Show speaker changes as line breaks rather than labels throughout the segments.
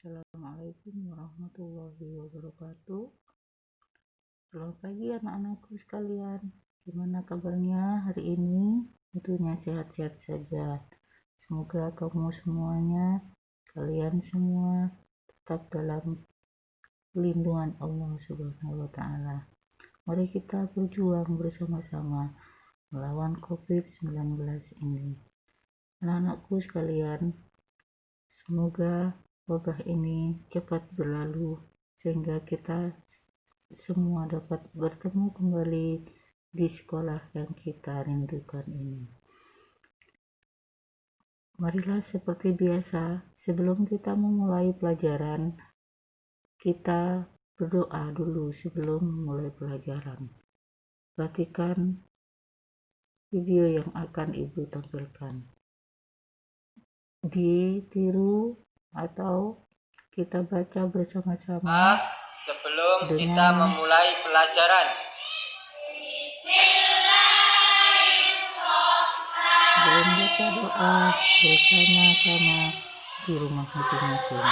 Assalamualaikum warahmatullahi wabarakatuh. Selamat pagi anak-anakku sekalian. Gimana kabarnya hari ini? Tentunya sehat-sehat saja. Semoga kamu semuanya, kalian semua tetap dalam lindungan Allah Subhanahu wa Ta'ala. Mari kita berjuang bersama-sama melawan COVID-19 ini. Anak-anakku sekalian, semoga wabah ini cepat berlalu sehingga kita semua dapat bertemu kembali di sekolah yang kita rindukan ini. Marilah seperti biasa, sebelum kita memulai pelajaran, kita berdoa dulu sebelum memulai pelajaran. Perhatikan video yang akan Ibu tampilkan. Ditiru atau kita baca bersama-sama
sebelum kita memulai pelajaran.
Dan baca doa bersama-sama di rumah masing-masing.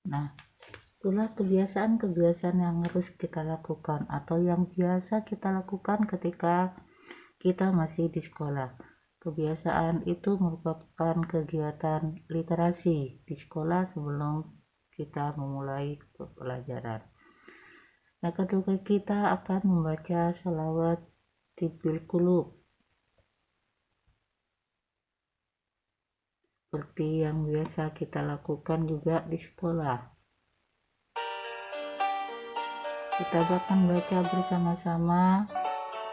Nah, itulah kebiasaan-kebiasaan yang harus kita lakukan atau yang biasa kita lakukan ketika kita masih di sekolah. Kebiasaan itu merupakan kegiatan literasi di sekolah sebelum kita memulai pelajaran. Nah, kedua kita akan membaca shalawat Tibbil Qulub seperti yang biasa kita lakukan juga di sekolah. Kita akan baca bersama-sama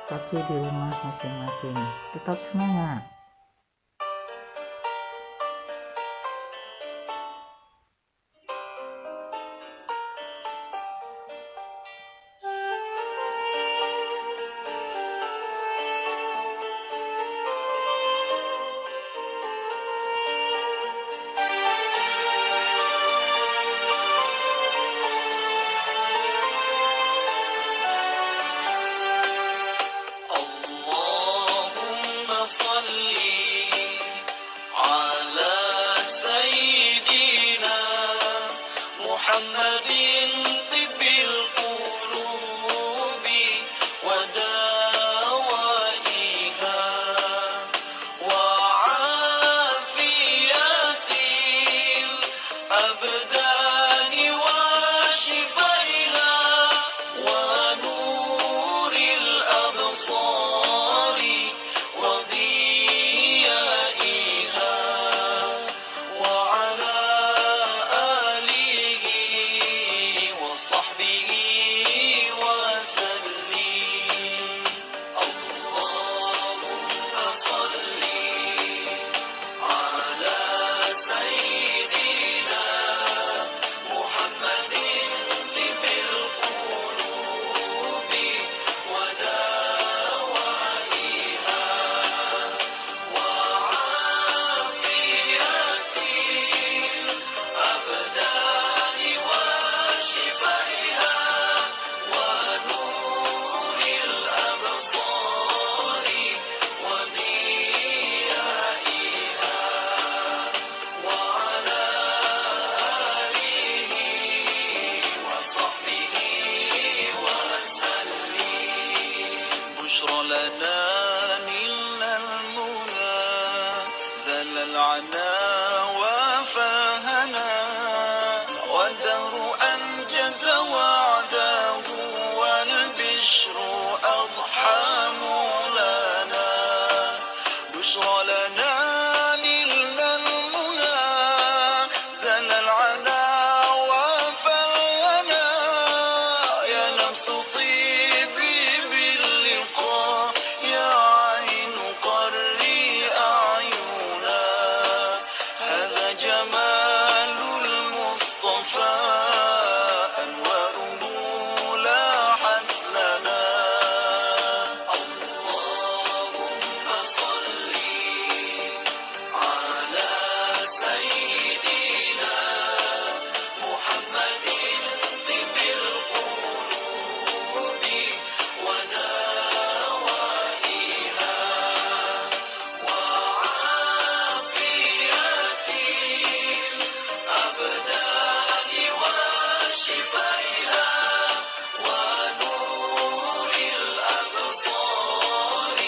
tapi di rumah masing-masing. Tetap semangat.
Allahumma salli
زل العنا وفالهنا والدهر أنجز وعده والبشر أضحى مولانا بشرى لنا نلنا المنى زل العنا وفالهنا يا نفس طيبي باللقاء يا عين قري أعينا هذا جمال المصطفى أنواره لاحت لنا اللهم صل على سيدنا محمد طب القلوب ودوائها وعافية الأبدان وشفائها ونور الأبصار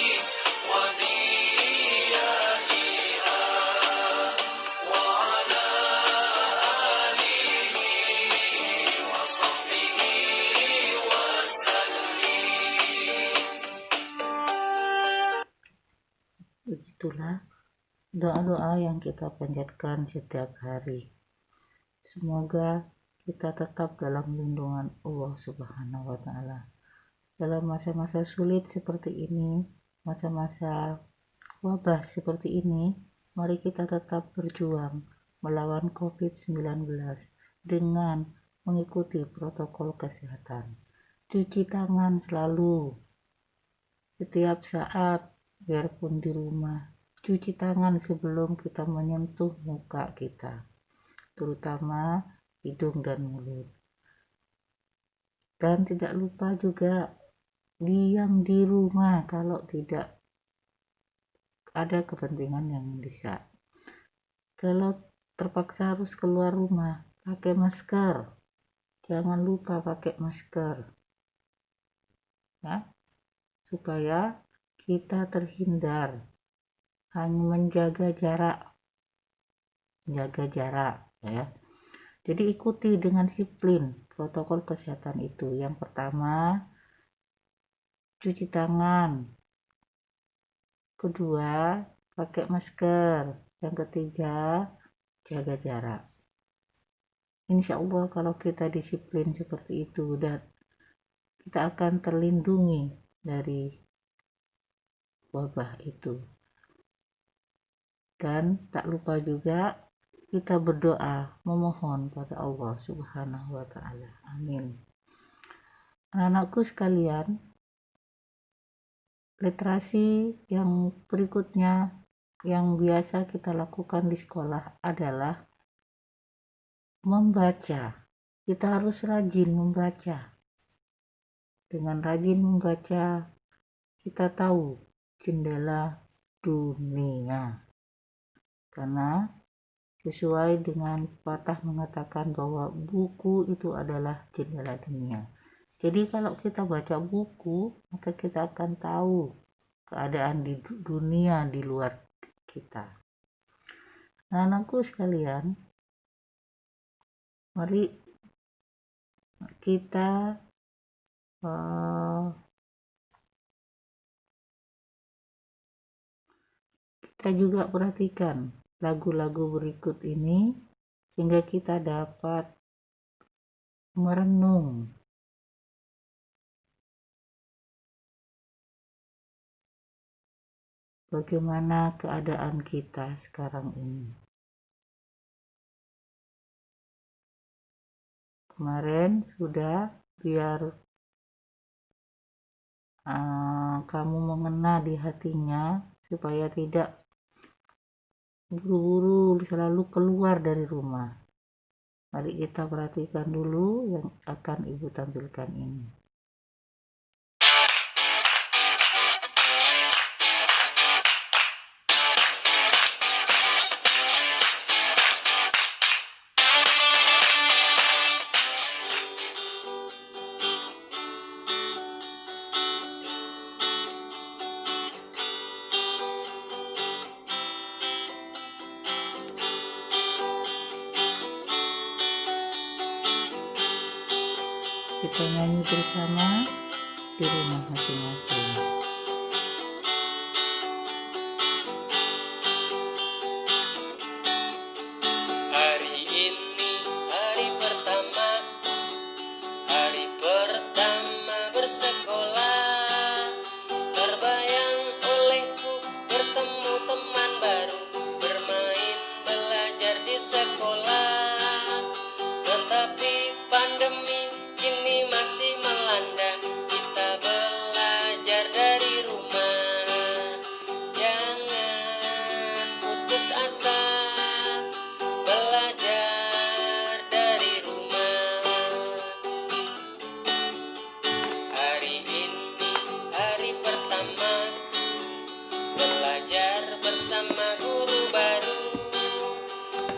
وضيائها وعلى آله وصحبه وسلم.
Begitulah doa-doa yang kita panjatkan setiap hari. Semoga kita tetap dalam lindungan Allah Subhanahu wa Ta'ala. Dalam masa-masa sulit seperti ini, masa-masa wabah seperti ini, mari kita tetap berjuang melawan COVID-19 dengan mengikuti protokol kesehatan. Cuci tangan selalu, setiap saat, biarpun di rumah. Cuci tangan sebelum kita menyentuh muka kita, terutama hidung dan mulut. Dan tidak lupa juga diam di rumah kalau tidak ada kepentingan yang mendesak. Kalau terpaksa harus keluar rumah, pakai masker. Jangan lupa pakai masker, ya, supaya kita terhindar. Hanya menjaga jarak, ya. Jadi ikuti dengan disiplin protokol kesehatan itu. Yang pertama, cuci tangan. Kedua, pakai masker. Yang ketiga, jaga jarak. Insya Allah kalau kita disiplin seperti itu, dan kita akan terlindungi dari wabah itu. Dan tak lupa juga kita berdoa memohon pada Allah Subhanahu wa Ta'ala. Amin. Anak-anakku sekalian, literasi yang berikutnya yang biasa kita lakukan di sekolah adalah membaca. Kita harus rajin membaca. Dengan rajin membaca, kita tahu jendela dunia. Karena sesuai dengan pepatah mengatakan bahwa buku itu adalah jendela dunia. Jadi kalau kita baca buku, maka kita akan tahu keadaan di dunia di luar kita. Nah, anakku sekalian, mari kita juga perhatikan lagu-lagu berikut ini sehingga kita dapat merenung bagaimana keadaan kita sekarang ini. Kemarin sudah, biar kamu mengena di hatinya supaya tidak buru-buru selalu keluar dari rumah. Mari kita perhatikan dulu yang akan Ibu tampilkan ini. kita nyanyi bersama di rumah masing-masing.
Hari ini hari pertama bersekolah. Terbayang olehku bertemu teman baru, bermain belajar di sekolah. Tetapi pandemi kini masih melanda, kita belajar dari rumah. Jangan putus asa, belajar dari rumah. Hari ini hari pertama belajar bersama guru baru.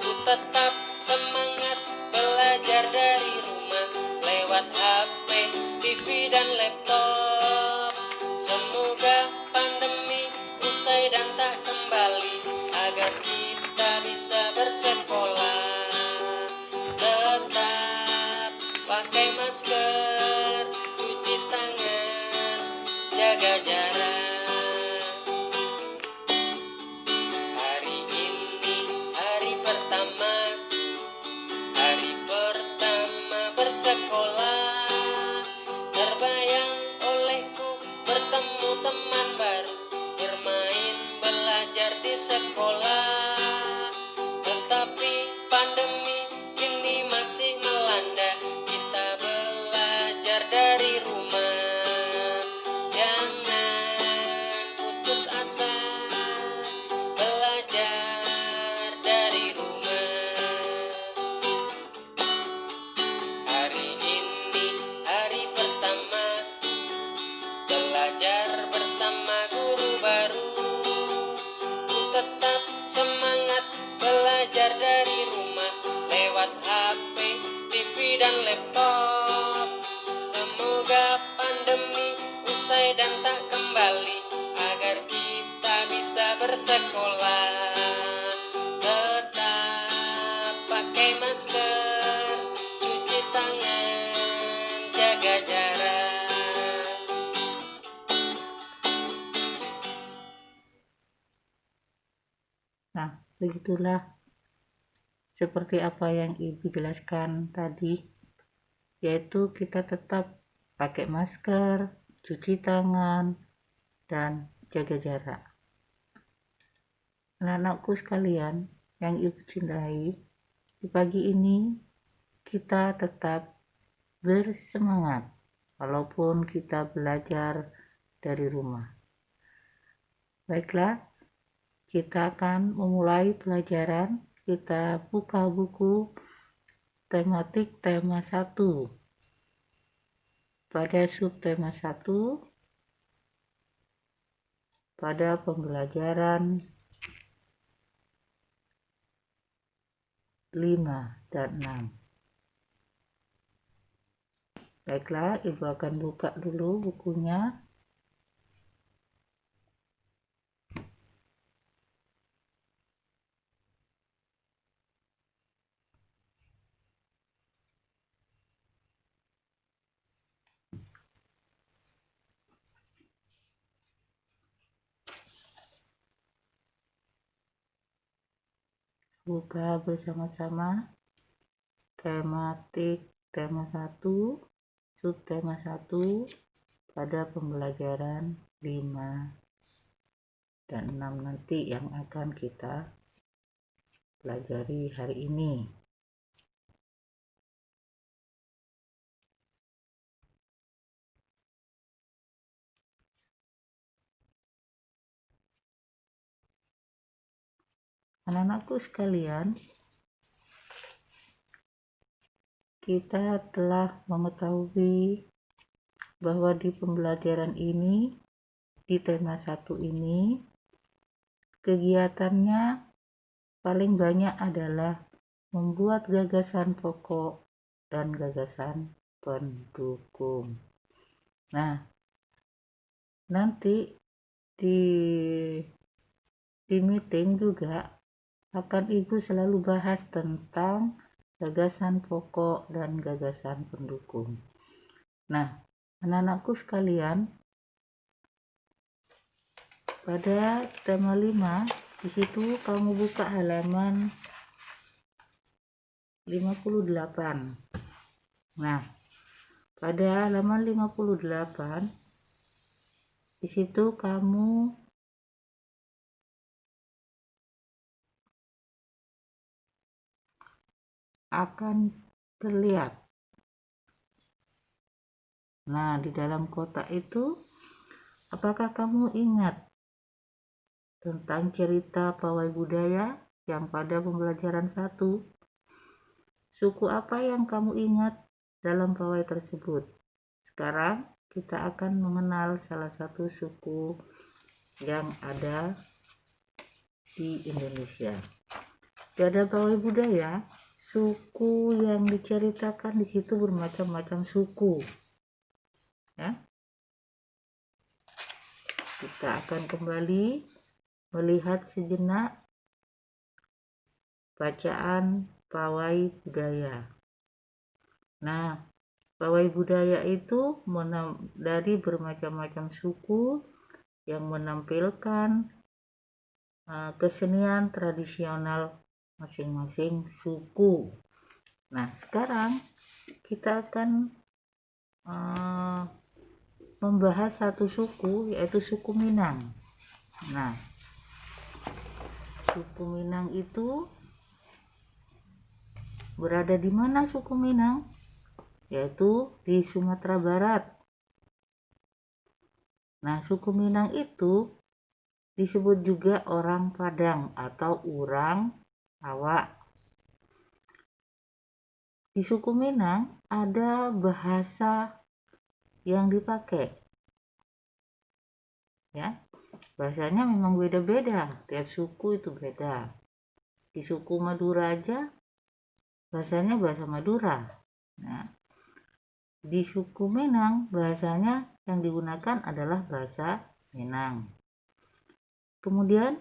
Ku tetap semangat belajar dari rumah lewat HP, TV dan laptop. Semoga pandemi usai dan tak kembali, agar kita bisa bersekolah. Tetap pakai masker, cuci tangan, jaga jarak. Hari ini hari pertama bersekolah. Terbayang olehku bertemu teman baru, bermain belajar di sekolah. Tetapi pandemi kini masih melanda, kita belajar dari rumah. Jangan putus asa, belajar dari rumah. Hari ini hari pertama belajar bersama guru baru. Ku tetap semangat belajar dari rumah lewat HP, TV dan laptop. Semoga pandemi usai dan tak kembali, agar kita bisa bersekolah. Tetap pakai masker, cuci tangan, jaga jarak.
Nah, begitulah seperti apa yang Ibu jelaskan tadi, yaitu kita tetap pakai masker, cuci tangan, dan jaga jarak. Anak-anakku sekalian yang Ibu cintai, di pagi ini kita tetap bersemangat walaupun kita belajar dari rumah. Baiklah, kita akan memulai pelajaran. Kita buka buku tematik tema 1. Pada subtema 1, pada pembelajaran 5 dan 6. Baiklah, Ibu akan buka dulu bukunya. Buka bersama-sama tematik tema 1, subtema 1 pada pembelajaran 5 dan 6 nanti yang akan kita pelajari hari ini. Anak-anakku sekalian, kita telah mengetahui bahwa di pembelajaran ini, di tema 1 ini, kegiatannya paling banyak adalah membuat gagasan pokok dan gagasan pendukung. Nah, nanti di meeting juga akan Ibu selalu bahas tentang gagasan pokok dan gagasan pendukung. Nah, anak-anakku sekalian, pada tema 5, di situ kamu buka halaman 58. Nah, pada halaman 58, di situ kamu akan terlihat. Nah, di dalam kotak itu, apakah kamu ingat tentang cerita pawai budaya yang pada pembelajaran 1? Suku apa yang kamu ingat dalam pawai tersebut? Sekarang kita akan mengenal salah satu suku yang ada di Indonesia. Pada pawai budaya, suku yang diceritakan di situ bermacam-macam suku. Ya. Kita akan kembali melihat sejenak bacaan pawai budaya. Nah, pawai budaya itu dari bermacam-macam suku yang menampilkan kesenian tradisional masing-masing suku. Nah, sekarang kita akan membahas satu suku, yaitu suku Minang. Nah, suku Minang itu berada di mana suku Minang? Yaitu di Sumatera Barat. Nah, suku Minang itu disebut juga orang Padang atau urang Awak. Di suku Minang ada bahasa yang dipakai. Ya, bahasanya memang beda-beda, tiap suku itu beda. Di suku Madura aja bahasanya bahasa Madura. Nah, di suku Minang bahasanya yang digunakan adalah bahasa Minang. Kemudian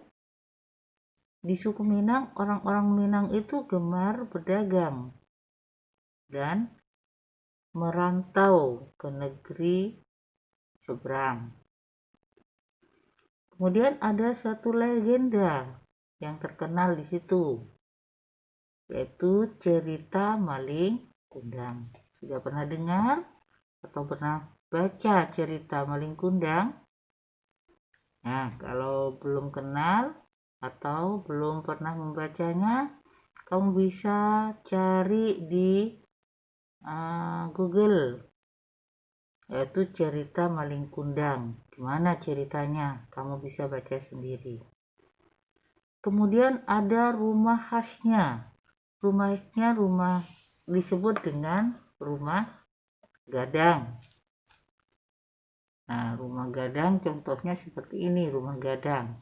di suku Minang, orang-orang Minang itu gemar berdagang dan merantau ke negeri seberang. Kemudian ada satu legenda yang terkenal di situ, yaitu cerita Maling Kundang. Sudah pernah dengar atau pernah baca cerita Maling Kundang? Nah, kalau belum kenal atau belum pernah membacanya, kamu bisa cari di Google, yaitu cerita Maling Kundang. Gimana ceritanya? Kamu bisa baca sendiri. Kemudian ada rumah khasnya. Rumah disebut dengan rumah gadang. Nah, rumah gadang contohnya seperti ini, rumah gadang.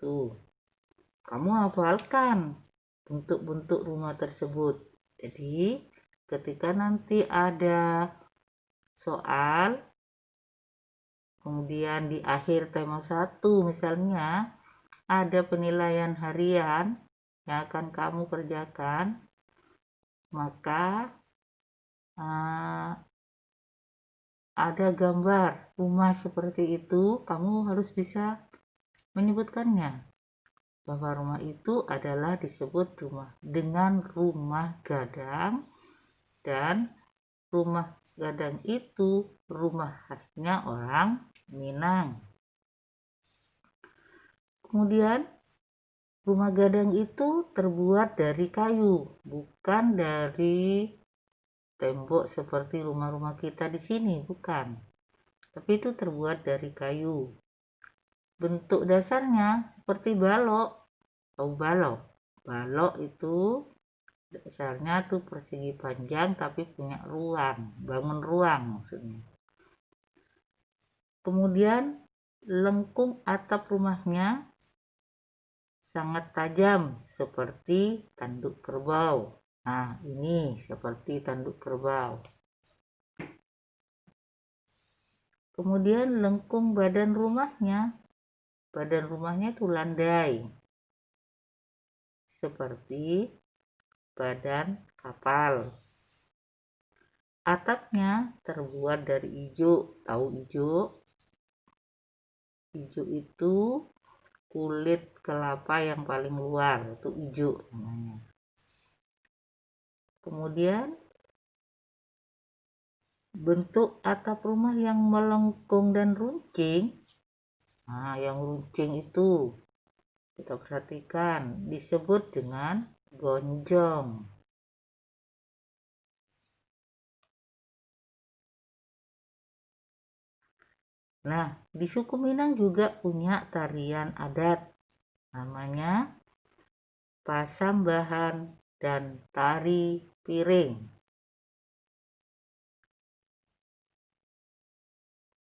Tuh, kamu hafalkan bentuk-bentuk rumah tersebut. Jadi, ketika nanti ada soal, kemudian di akhir tema 1 misalnya, ada penilaian harian yang akan kamu kerjakan, maka ada gambar rumah seperti itu, kamu harus bisa menyebutkannya bahwa rumah itu adalah disebut rumah dengan rumah gadang, dan rumah gadang itu rumah khasnya orang Minang. Kemudian rumah gadang itu terbuat dari kayu, bukan dari tembok seperti rumah-rumah kita di sini, bukan. Tapi itu terbuat dari kayu. Bentuk dasarnya seperti balok. Tahu balok? Balok itu dasarnya tuh persegi panjang tapi punya ruang, bangun ruang maksudnya. Kemudian lengkung atap rumahnya sangat tajam seperti tanduk kerbau. Nah, ini seperti tanduk kerbau. Kemudian lengkung badan rumahnya itu landai seperti badan kapal. atapnya terbuat dari ijo. Tahu ijo? Ijo itu kulit kelapa yang paling luar, itu ijo namanya. Kemudian bentuk atap rumah yang melengkung dan runcing. Nah, yang runcing itu kita perhatikan disebut dengan gonjong. Nah, di suku Minang juga punya tarian adat namanya pasambahan dan tari piring.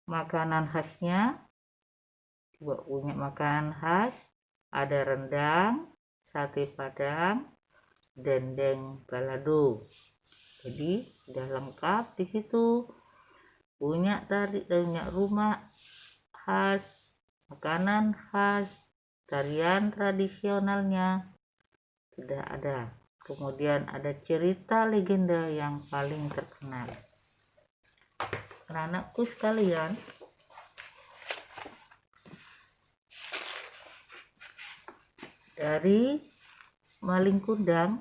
Makanan khasnya juga punya makanan khas, ada rendang, sate padang, dendeng balado. Jadi sudah lengkap di situ. Punya rumah khas, makanan khas, tarian tradisionalnya sudah ada. Kemudian ada cerita legenda yang paling terkenal. Anak-anakku sekalian, dari maling kundang,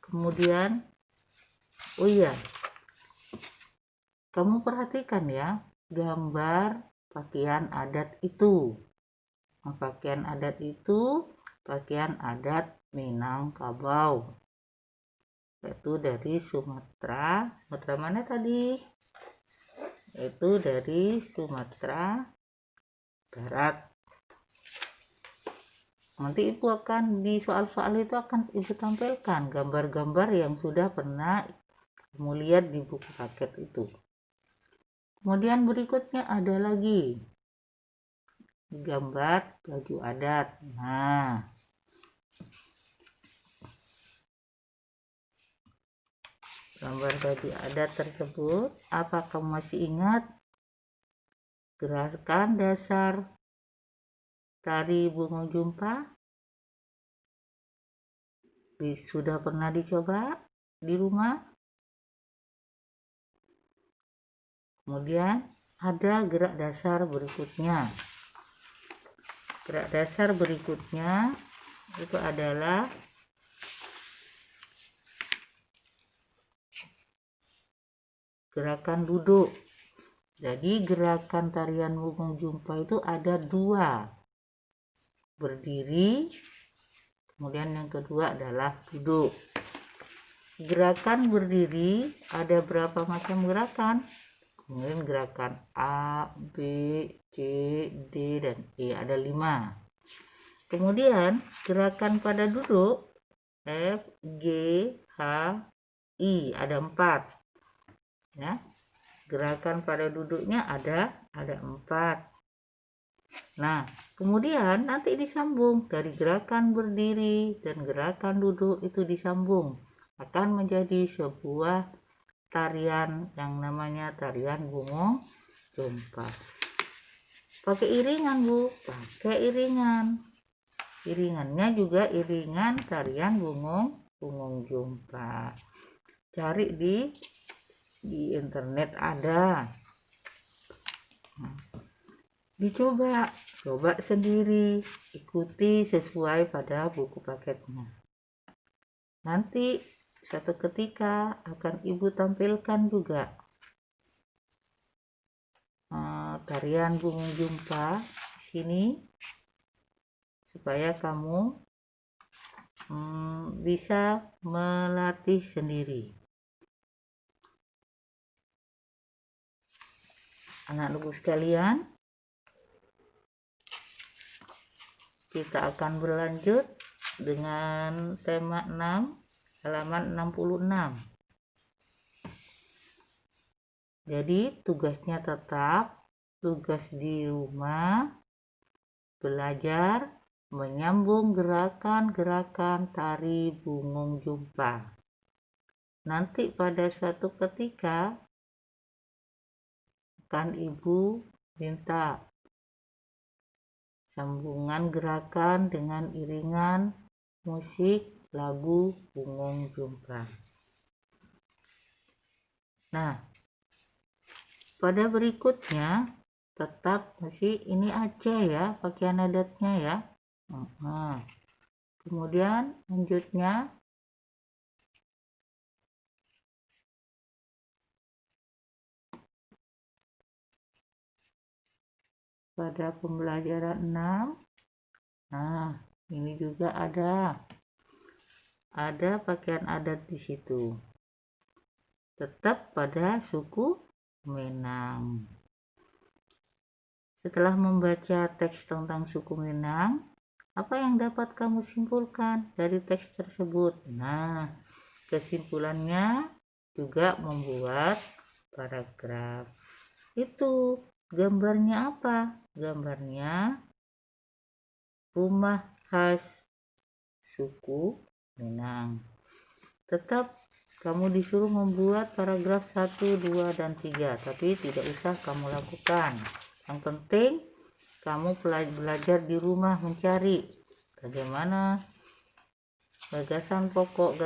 kemudian kamu perhatikan ya gambar pakaian adat itu. Pakaian adat itu pakaian adat Minangkabau, yaitu dari Sumatera mana tadi? Itu dari Sumatera Barat. Nanti itu akan di soal-soal itu akan ibu tampilkan gambar-gambar yang sudah pernah kamu lihat di buku paket itu. Kemudian berikutnya ada lagi gambar baju adat. Nah, gambar baju adat tersebut, apa kamu masih ingat gerakan dasar tari bunga jumpa? Sudah pernah dicoba di rumah? Kemudian ada gerak dasar berikutnya. Gerak dasar berikutnya itu adalah gerakan duduk. Jadi gerakan tarian bunga jumpa itu ada dua. Berdiri, kemudian yang kedua adalah duduk. Gerakan berdiri ada berapa macam gerakan? Kemudian gerakan A, B, C, D, dan E ada 5. Kemudian gerakan pada duduk F, G, H, I ada 4. Ya, gerakan pada duduknya ada 4. Nah, kemudian nanti disambung dari gerakan berdiri dan gerakan duduk itu disambung akan menjadi sebuah tarian yang namanya tarian bunga jumpa. Pakai iringan, Bu. Pakai iringan. Iringannya juga iringan tarian bunga jumpa. Cari di internet ada. Dicoba, coba sendiri, ikuti sesuai pada buku paketnya. Nanti suatu ketika akan ibu tampilkan juga tarian bunga jumpa di sini supaya kamu bisa melatih sendiri. Anak-anakku sekalian, kita akan berlanjut dengan tema 6 halaman 66. Jadi tugasnya tetap tugas di rumah belajar menyambung gerakan-gerakan tari bunga jumpa. Nanti pada suatu ketika akan ibu minta sambungan gerakan dengan iringan musik lagu bunga jumpa. Nah, pada berikutnya tetap masih ini aja ya pakaian adatnya ya. Nah, kemudian lanjutnya pada pembelajaran 6. Nah, ini juga ada pakaian adat di situ. Tetap pada suku Minang. Setelah membaca teks tentang suku Minang, apa yang dapat kamu simpulkan dari teks tersebut? Nah, kesimpulannya juga membuat paragraf. Itu gambarnya apa? Gambarnya rumah khas suku Minang. Tetap kamu disuruh membuat paragraf 1, 2, dan 3, tapi tidak usah kamu lakukan. Yang penting kamu belajar di rumah mencari bagaimana gagasan pokok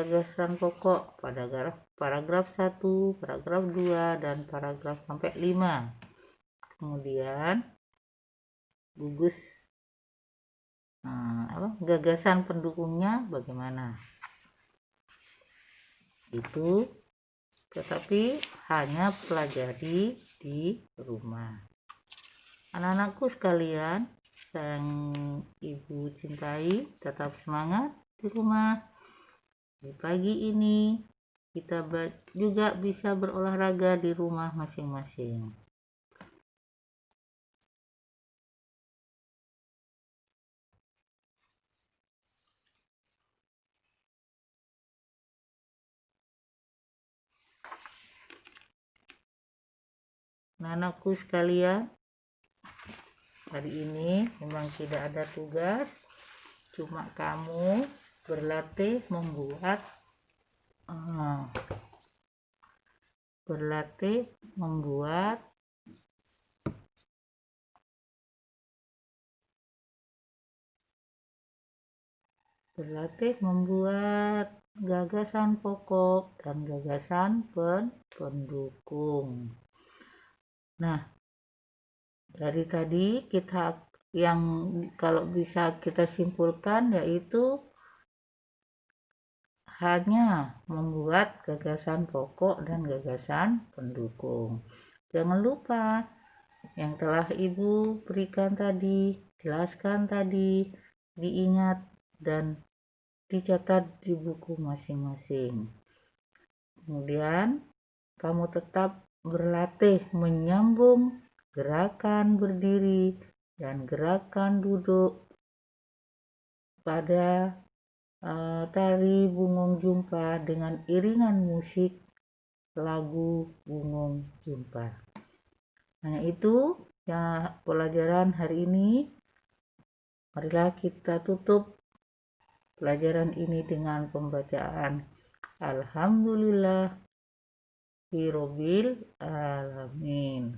pada paragraf 1, paragraf 2, dan paragraf sampai 5. Kemudian gugus gagasan pendukungnya bagaimana. Itu tetapi hanya pelajari di rumah. Anak-anakku sekalian yang ibu cintai, tetap semangat di rumah. Di pagi ini kita juga bisa berolahraga di rumah masing-masing. Anak-anakku sekalian, hari ini memang tidak ada tugas, cuma kamu berlatih membuat gagasan pokok dan gagasan pendukung. Nah, dari tadi kita yang kalau bisa kita simpulkan yaitu hanya membuat gagasan pokok dan gagasan pendukung. Jangan lupa yang telah ibu berikan tadi, jelaskan tadi, diingat dan dicatat di buku masing-masing. Kemudian kamu tetap berlatih menyambung gerakan berdiri dan gerakan duduk pada tari Bungung Jumpa dengan iringan musik lagu Bungung Jumpa. Hanya itu ya pelajaran hari ini. Marilah kita tutup pelajaran ini dengan pembacaan Alhamdulillah Rabbil Alamin.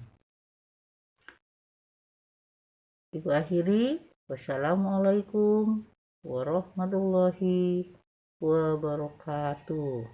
Ibu akhiri, wassalamualaikum warahmatullahi wabarakatuh.